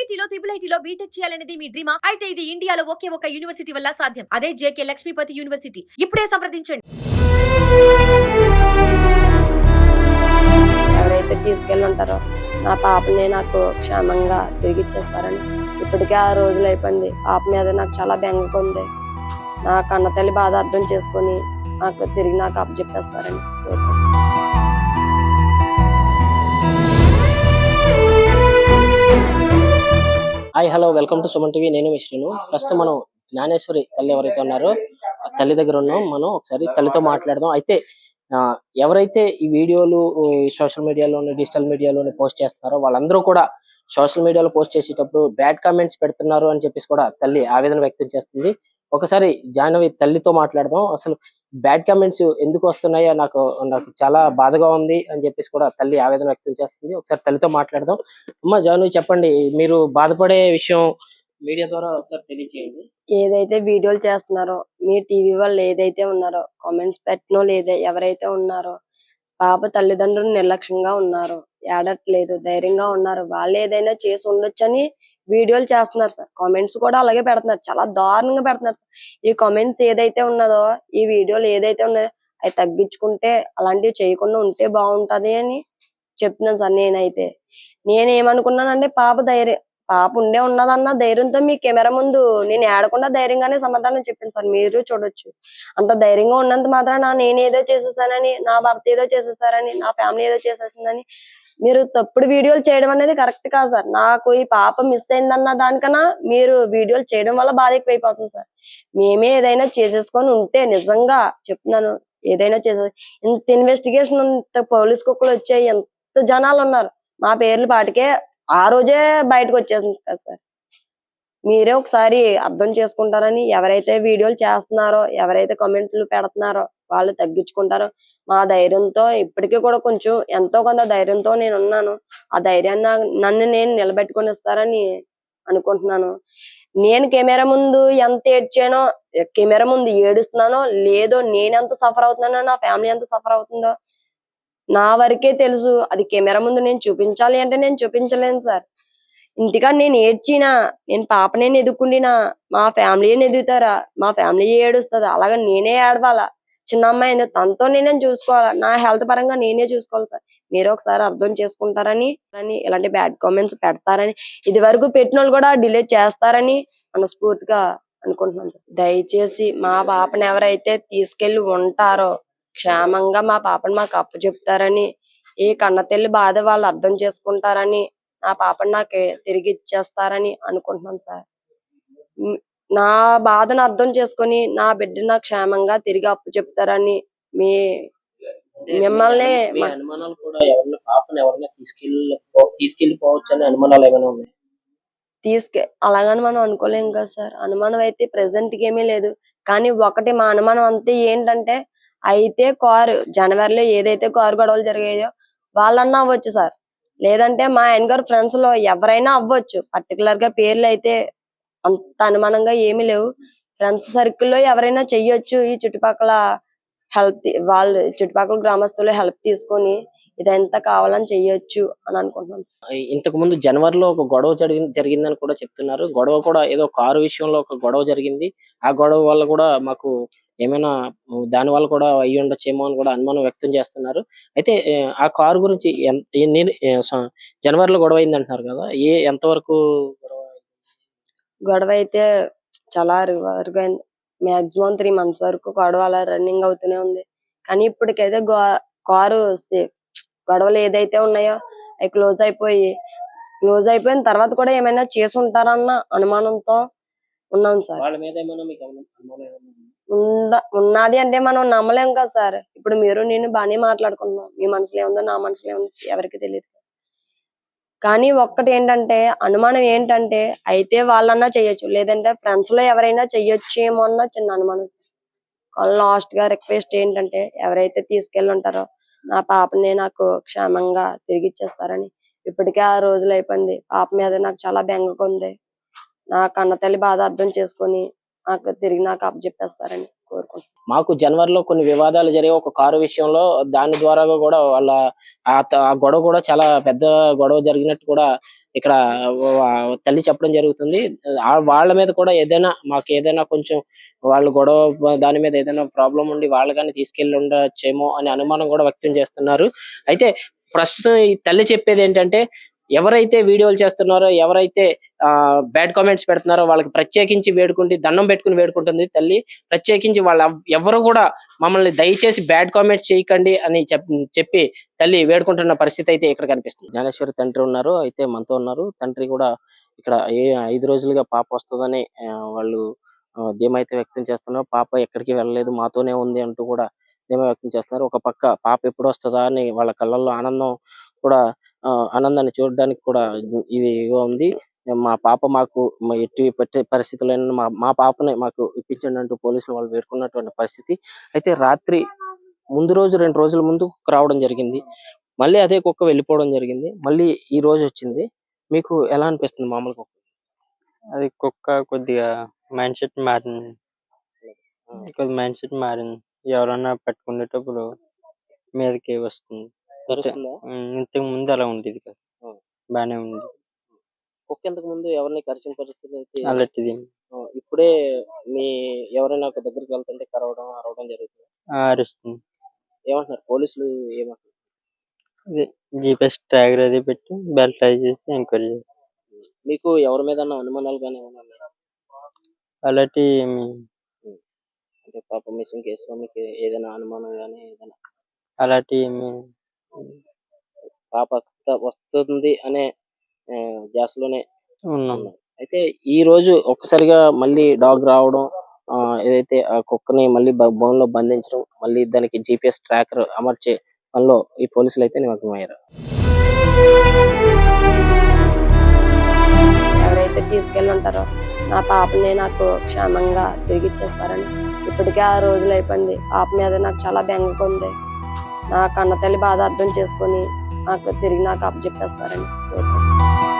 ఐఐటీలో IIITలో BTech చేయాలనేది మీ డ్రీమా? అయితే ఇది ఇండియాలో ఒకే ఒక యూనివర్సిటీ వల్ల సాధ్యం. అదే జేకే లక్ష్మీపతి యూనివర్సిటీ. ఇప్పుడే సంప్రదించండి. ఎవరైతే తీసుకెళ్ళి ఉంటారో నా పాపని నాకు క్షేమంగా తిరిగి ఇచ్చేస్తారని ఇప్పటికే ఆ రోజులు అయిపోయింది. పాప మీద నాకు చాలా బెంగగా ఉంది. నా కన్న తల్లి బాధ అర్థం చేసుకొని నాకు అప్పచెప్పేస్తారని hi hello welcome to Suman TV. నేను మిశ్రీను. ప్రస్తుతం మనం జ్ఞానేశ్వరి తల్లి ఎవరైతే ఉన్నారో ఆ తల్లి దగ్గర ఉన్నాం. మనం ఒకసారి తల్లితో మాట్లాడదాం. అయితే ఎవరైతే ఈ వీడియోలు సోషల్ మీడియాలోని డిజిటల్ మీడియాలోని పోస్ట్ చేస్తున్నారో వాళ్ళందరూ కూడా సోషల్ మీడియాలో పోస్ట్ చేసేటప్పుడు బ్యాడ్ కామెంట్స్ పెడుతున్నారు అని చెప్పేసి కూడా తల్లి ఆవేదన వ్యక్తం చేస్తుంది. ఒకసారి జాహ్నవి తల్లితో మాట్లాడదాం. అసలు బ్యాడ్ కామెంట్స్ ఎందుకు వస్తున్నాయో నాకు నాకు చాలా బాధగా ఉంది అని చెప్పేసి కూడా తల్లి ఆవేదన వ్యక్తం చేస్తుంది. ఒకసారి తల్లితో మాట్లాడదాం. అమ్మ జాహ్నవి చెప్పండి, మీరు బాధపడే విషయం మీడియా ద్వారా ఒకసారి తెలియజేయండి. ఏదైతే వీడియోలు చేస్తున్నారో మీ టీవీ వాళ్ళు ఏదైతే ఉన్నారో కామెంట్స్ పెట్టినో ఎవరైతే ఉన్నారో పాప తల్లిదండ్రులు నిర్లక్ష్యంగా ఉన్నారు, ఏడట్లేదు, ధైర్యంగా ఉన్నారు, వాళ్ళు ఏదైనా చేసి ఉండొచ్చని వీడియోలు చేస్తున్నారు సార్. కామెంట్స్ కూడా అలాగే పెడుతున్నారు, చాలా దారుణంగా పెడుతున్నారు సార్. ఈ కామెంట్స్ ఏదైతే ఉన్నదో ఈ వీడియోలు ఏదైతే ఉన్నాయో అవి తగ్గించుకుంటే అలాంటివి చేయకుండా ఉంటే బాగుంటది అని చెప్తున్నాను సార్. నేనేమనుకున్నానంటే పాప ఉన్నదన్న ధైర్యంతో మీ కెమెరా ముందు నేను ఏడకుండా ధైర్యంగానే సమాధానం చెప్పాను సార్. మీరు చూడొచ్చు. అంత ధైర్యంగా ఉన్నంత మాత్రాన నేనేదో చేసేసానని, నా భర్త ఏదో చేసేసారని, నా ఫ్యామిలీ ఏదో చేసేసిందని మీరు తప్పుడు వీడియోలు చేయడం అనేది కరెక్ట్ కాదు సార్. నాకు ఈ పాప మిస్ అయిందన్న దానికన్నా మీరు వీడియోలు చేయడం వల్ల బాధ ఎక్కువైపోతుంది సార్. మేమే ఏదైనా చేసేసుకొని ఉంటే నిజంగా చెప్తున్నాను, ఏదైనా ఇంత ఇన్వెస్టిగేషన్, ఇంత పోలీస్ కుక్కలు వచ్చాయి, ఎంత జనాలు ఉన్నారు, మా పేర్లు పాటికే ఆ రోజే బయటకు వచ్చేసింది కదా సార్. మీరే ఒకసారి అర్థం చేసుకుంటారని, ఎవరైతే వీడియోలు చేస్తున్నారో, ఎవరైతే కామెంట్లు పెడుతున్నారో వాళ్ళు తగ్గించుకుంటారో, మా ధైర్యంతో ఇప్పటికీ కూడా కొంచెం ఎంతో కొంత ధైర్యంతో నేను ఉన్నాను. ఆ ధైర్యాన్ని నన్ను నేను నిలబెట్టుకొని ఇస్తారని అనుకుంటున్నాను. నేను కెమెరా ముందు ఎంత ఏడ్చానో, కెమెరా ముందు ఏడుస్తున్నానో లేదో, నేనెంత సఫర్ అవుతున్నానో, నా ఫ్యామిలీ ఎంత సఫర్ అవుతుందో నా వరకే తెలుసు. అది కెమెరా ముందు నేను చూపించాలి అంటే నేను చూపించలేను సార్. ఇంటికాడ నేను ఏడ్చినా, నేను పాపనే ఎదుర్కొండినా మా ఫ్యామిలీని ఎదుగుతారా, మా ఫ్యామిలీ ఏడుస్తుంది, అలాగే నేనే ఏడవాలా. చిన్న అమ్మాయి తనతో నేనే చూసుకోవాలా, నా హెల్త్ పరంగా నేనే చూసుకోవాలి సార్. మీరు ఒకసారి అర్థం చేసుకుంటారని, ఇలాంటి బ్యాడ్ కామెంట్స్ పెడతారని, ఇది వరకు పెట్టిన వాళ్ళు కూడా డిలీట్ చేస్తారని మనస్ఫూర్తిగా అనుకుంటున్నాను సార్. దయచేసి మా పాపను ఎవరైతే తీసుకెళ్లి ఉంటారో క్షేమంగా మా పాపను మాకు అప్పచెప్తారని, ఈ కన్నతల్లి బాధ వాళ్ళు అర్థం చేసుకుంటారని, నా పాపను నాకు తిరిగి ఇచ్చేస్తారని అనుకుంటున్నాను సార్. నా బాధను అర్థం చేసుకొని నా బిడ్డను నాకు క్షేమంగా తిరిగి అప్పచెప్తారని మిమ్మల్ని అనుమానాలు కూడా పాపను ఎవరైనా తీసుకెళ్ళిపోవచ్చు అనే అనుమానాలు ఏమైనా ఉన్నాయి? అలాగని మనం అనుకోలేం కదా సార్. అనుమానం అయితే ప్రెసెంట్ కి ఏమీ లేదు. కానీ ఒకటి మా అనుమానం అంతే ఏంటంటే, అయితే జనవరిలో ఏదైతే కారు గొడవలు జరిగాయో వాళ్ళన్నా అవ్వచ్చు సార్. లేదంటే మా ఆయన గారు ఫ్రెండ్స్ లో ఎవరైనా అవ్వచ్చు. పర్టికులర్ గా పేర్లు అయితే అంత అనుమానంగా ఏమీ లేవు. ఫ్రెండ్స్ సర్కిల్ లో ఎవరైనా చెయ్యొచ్చు. ఈ చుట్టుపక్కల చుట్టుపక్కల గ్రామస్తులు హెల్ప్ తీసుకొని ఇదంతా కావాలని చెయ్యొచ్చు అని అనుకుంటున్నాను. ఇంతకు ముందు జనవరిలో ఒక గొడవ జరిగిందని కూడా చెప్తున్నారు. గొడవ కూడా ఏదో కారు విషయంలో ఒక గొడవ జరిగింది. ఆ గొడవ వల్ల కూడా మాకు ఏమైనా దాని వల్ల కూడా అయ్యి ఉండొచ్చేమో అని కూడా అనుమానం వ్యక్తం చేస్తున్నారు. అయితే ఆ కారు గురించి జనవరిలో గొడవ అయింది అంటున్నారు కదా, ఎంతవరకు గొడవ అయితే చాలా వరకు అయింది. మాక్సిమం 3 months వరకు గొడవ అలా రన్నింగ్ అవుతూనే ఉంది. కానీ ఇప్పటికైతే కారు గొడవలు ఏదైతే ఉన్నాయో అవి క్లోజ్ అయిపోయిన తర్వాత కూడా ఏమైనా చేసి ఉంటారన్న అనుమానంతో ఉన్నాం సార్. ఉన్నది అంటే మనం నమ్మలేం కదా సార్. ఇప్పుడు మీరు నేను బాగానే మాట్లాడుకుంటున్నాం, మీ మనసులో ఏముందో నా మనసులో ఏముందో ఎవరికి తెలియదు. కానీ ఒక్కటి ఏంటంటే, అనుమానం ఏంటంటే, అయితే వాళ్ళన్నా చెయ్యొచ్చు, లేదంటే ఫ్రెండ్స్ లో ఎవరైనా చెయ్యొచ్చేమో అన్న చిన్న అనుమానం. లాస్ట్ గా రిక్వెస్ట్ ఏంటంటే, ఎవరైతే తీసుకెళ్ళి ఉంటారో నా పాపని నాకు క్షేమంగా తిరిగి ఇచ్చేస్తారని. ఇప్పటికే ఆ రోజులు అయిపోయింది. పాప మీద నాకు చాలా బెంగగా ఉంది. నా కన్న తల్లి బాధ అర్థం చేసుకొని నాకు అప్పచెప్పేస్తారని కోరుకుంటున్నాను. మాకు జనవరిలో కొన్ని వివాదాలు జరిగాయి ఒక కారు విషయంలో. దాని ద్వారా కూడా వాళ్ళ ఆ గొడవ కూడా చాలా పెద్ద గొడవ జరిగినట్టు కూడా ఇక్కడ తల్లి చెప్పడం జరుగుతుంది. వాళ్ళ మీద కూడా మాకేదైనా కొంచెం వాళ్ళు గొడవ దాని మీద ఏదైనా ప్రాబ్లమ్ ఉండి వాళ్ళు గాని తీసుకెళ్ళి ఉండొచ్చేమో అనే అనుమానం కూడా వ్యక్తం చేస్తున్నారు. అయితే ప్రస్తుతం ఈ తల్లి చెప్పేది ఏంటంటే, ఎవరైతే వీడియోలు చేస్తున్నారో, ఎవరైతే బ్యాడ్ కామెంట్స్ పెడుతున్నారో వాళ్ళకి ప్రత్యేకించి దండం పెట్టుకుని వేడుకుంటుంది తల్లి. ప్రత్యేకించి ఎవరు కూడా మమ్మల్ని దయచేసి బ్యాడ్ కామెంట్స్ చేయకండి అని చెప్పి తల్లి వేడుకుంటున్న పరిస్థితి అయితే ఇక్కడ కనిపిస్తుంది. జ్ఞానేశ్వరి తండ్రి ఉన్నారు, అయితే మనతో ఉన్నారు. తండ్రి కూడా ఇక్కడ 5 రోజులుగా పాప వస్తుందని వాళ్ళు ధీమా అయితే వ్యక్తం చేస్తున్నారు. పాప ఎక్కడికి వెళ్ళలేదు, మాతోనే ఉంది అంటూ కూడా ధీమా వ్యక్తం చేస్తున్నారు. ఒక పక్క పాప ఎప్పుడు వస్తుందా అని వాళ్ళ కళ్ళల్లో ఆనందాన్ని చూడడానికి కూడా ఇదిగా ఉంది. మా పాప మాకు ఎట్టి పరిస్థితుల్లో మా పాపని మాకు ఇప్పించండి అంటూ పోలీసులు వాళ్ళు వేడుకున్నటువంటి పరిస్థితి. అయితే రాత్రి ముందు రోజు 2 రోజుల ముందు కుక్క రావడం జరిగింది. మళ్ళీ అదే కుక్క వెళ్ళిపోవడం జరిగింది. మళ్ళీ ఈ రోజు వచ్చింది. మీకు ఎలా అనిపిస్తుంది మామూలుగా? అది కుక్క కొద్దిగా మైండ్ సెట్ మారింది. కొద్దిగా మైండ్ సెట్ మారింది. ఎవరన్నా పట్టుకునేటప్పుడు మీదకి వస్తుంది. కరుస్తుందా? ఇంతకు ముందు అలా ఉండేది కాదు. బానే ఉంది. కుక్క ఇంతకు ముందు ఎవరిని కరిచిన పరిస్థితి అయితే అలాంటిది ఇప్పుడే ఎవరైనా ఒక దగ్గరికి వెళ్తుంటే అరవడం జరుగుతుంది. అరుస్తుంది. ఏమంటున్నారు పోలీసులు? ఏమంటున్నారు? అదే GPS ట్రాకర్ అది పెట్టి బెల్ట్ అది చేసి ఎంక్వైరీ చేస్తారు. మీకు ఎవరి మీద అనుమానాలు కానీ ఏమైనా ఉన్నాయా? అలాంటి అంటే పాప మిస్సింగ్ కేసులో మీకు ఏదైనా అనుమానం కానీ ఏదైనా? అలాంటి పాప వస్తుంది అనే ధ్యాసలోనే ఉన్నాం. ఉన్నారు. అయితే ఈ రోజు ఒక్కసారిగా మళ్ళీ డాగ్ రావడం, ఏదైతే ఆ కుక్కని మళ్ళీ బోన్లో బంధించడం, మళ్ళీ దానికి GPS ట్రాకర్ అమర్చే పనిలో ఈ పోలీసులు అయితే నిమగ్నమయ్యారు. ఎవరైతే తీసుకెళ్ళి ఉంటారో నా పాపని నాకు క్షేమంగా తిరిగి ఇచ్చేస్తారని. ఇప్పటికే 6 రోజులు అయిపోయింది. పాప మీద నాకు చాలా బెంగగా ఉంది. నా కన్న తల్లి బాధ అర్థం చేసుకొని నాకు అప్పచెప్పేస్తారని కోరుకుంటున్నాను.